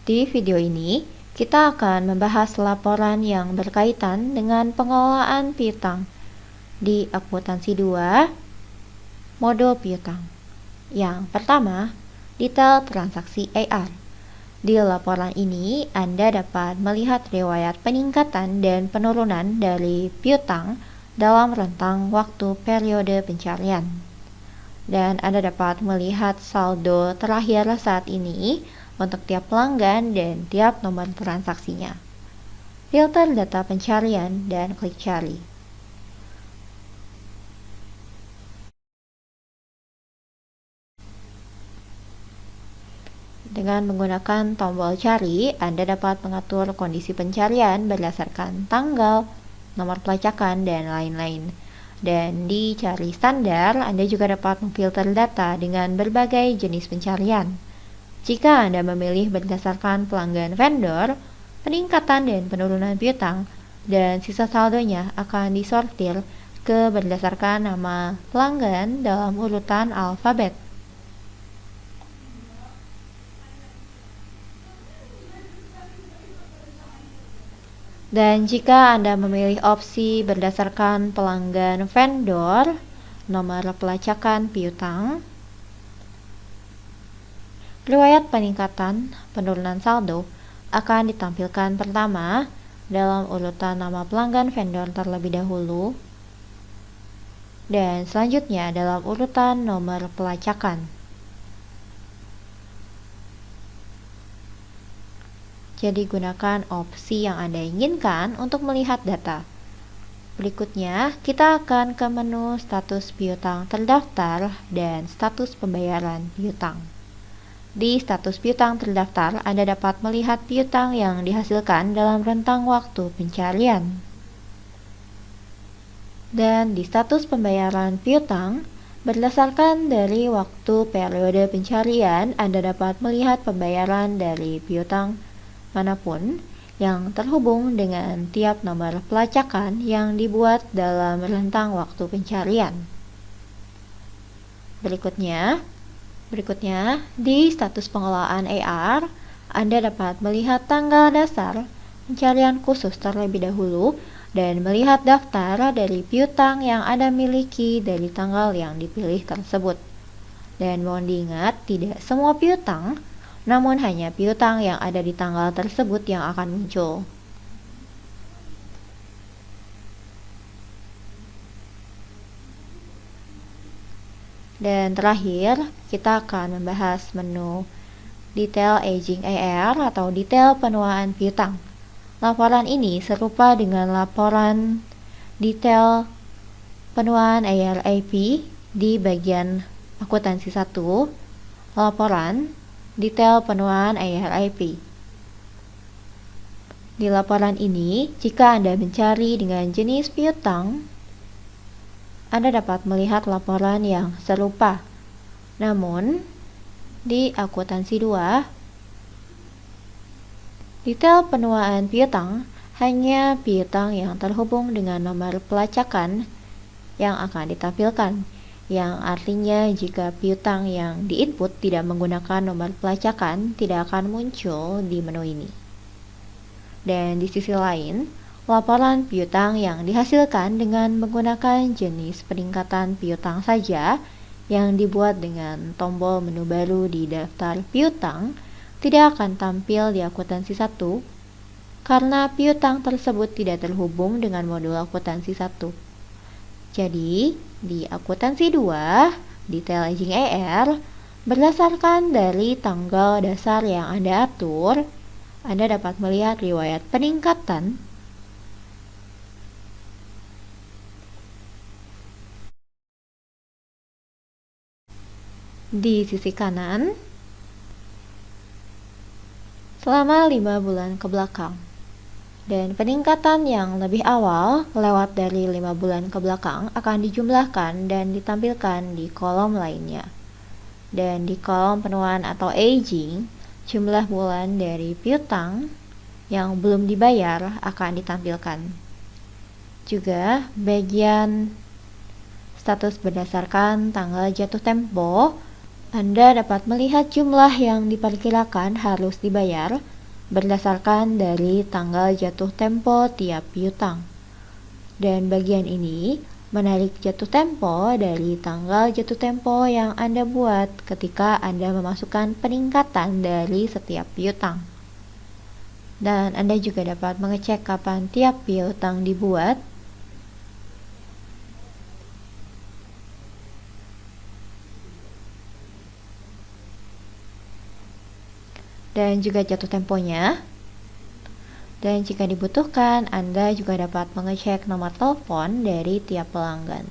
Di video ini, kita akan membahas laporan yang berkaitan dengan pengelolaan piutang di akuntansi 2, modul piutang. Yang pertama, detail transaksi AR. Di laporan ini, Anda dapat melihat riwayat peningkatan dan penurunan dari piutang dalam rentang waktu periode pencarian. Dan Anda dapat melihat saldo terakhir saat ini untuk tiap pelanggan dan tiap nomor transaksinya. Filter data pencarian dan klik cari. Dengan menggunakan tombol cari, Anda dapat mengatur kondisi pencarian berdasarkan tanggal, nomor pelacakan, dan lain-lain. Dan di cari standar, Anda juga dapat memfilter data dengan berbagai jenis pencarian. Jika Anda memilih berdasarkan pelanggan vendor, peningkatan dan penurunan piutang dan sisa saldonya akan disortir ke berdasarkan nama pelanggan dalam urutan alfabet. Dan jika Anda memilih opsi berdasarkan pelanggan vendor, nomor pelacakan piutang, riwayat peningkatan penurunan saldo akan ditampilkan pertama dalam urutan nama pelanggan vendor terlebih dahulu, dan selanjutnya dalam urutan nomor pelacakan. Jadi gunakan opsi yang Anda inginkan untuk melihat data. Berikutnya, kita akan ke menu status piutang terdaftar dan status pembayaran piutang. Di status piutang terdaftar, Anda dapat melihat piutang yang dihasilkan dalam rentang waktu pencarian. Dan di status pembayaran piutang, berdasarkan dari waktu periode pencarian, Anda dapat melihat pembayaran dari piutang manapun yang terhubung dengan tiap nomor pelacakan yang dibuat dalam rentang waktu pencarian. Berikutnya, di status pengelolaan AR, Anda dapat melihat tanggal dasar pencarian khusus terlebih dahulu dan melihat daftar dari piutang yang Anda miliki dari tanggal yang dipilih tersebut. Dan mohon diingat, tidak semua piutang, namun hanya piutang yang ada di tanggal tersebut yang akan muncul. Dan terakhir, kita akan membahas menu detail aging AR atau detail penuaan piutang. Laporan ini serupa dengan laporan detail penuaan ARAP di bagian akuntansi 1, laporan detail penuaan ARAP. Di laporan ini, jika Anda mencari dengan jenis piutang, Anda dapat melihat laporan yang serupa. Namun, di akuntansi 2, detail penuaan piutang hanya piutang yang terhubung dengan nomor pelacakan yang akan ditampilkan, yang artinya jika piutang yang diinput tidak menggunakan nomor pelacakan tidak akan muncul di menu ini. Dan di sisi lain, laporan piutang yang dihasilkan dengan menggunakan jenis peningkatan piutang saja yang dibuat dengan tombol menu baru di daftar piutang tidak akan tampil di akuntansi 1 karena piutang tersebut tidak terhubung dengan modul akuntansi 1. Jadi, di akuntansi 2, detail aging AR, berdasarkan dari tanggal dasar yang Anda atur, Anda dapat melihat riwayat peningkatan di sisi kanan selama 5 bulan ke belakang. Dan peningkatan yang lebih awal lewat dari 5 bulan ke belakang akan dijumlahkan dan ditampilkan di kolom lainnya. Dan di kolom penuaan atau aging, jumlah bulan dari piutang yang belum dibayar akan ditampilkan. Juga bagian status berdasarkan tanggal jatuh tempo Anda dapat melihat jumlah yang diperkirakan harus dibayar berdasarkan dari tanggal jatuh tempo tiap piutang. Dan bagian ini menarik jatuh tempo dari tanggal jatuh tempo yang Anda buat ketika Anda memasukkan peningkatan dari setiap piutang. Dan Anda juga dapat mengecek kapan tiap piutang dibuat. Dan juga jatuh temponya. Dan jika dibutuhkan, Anda juga dapat mengecek nomor telepon dari tiap pelanggan.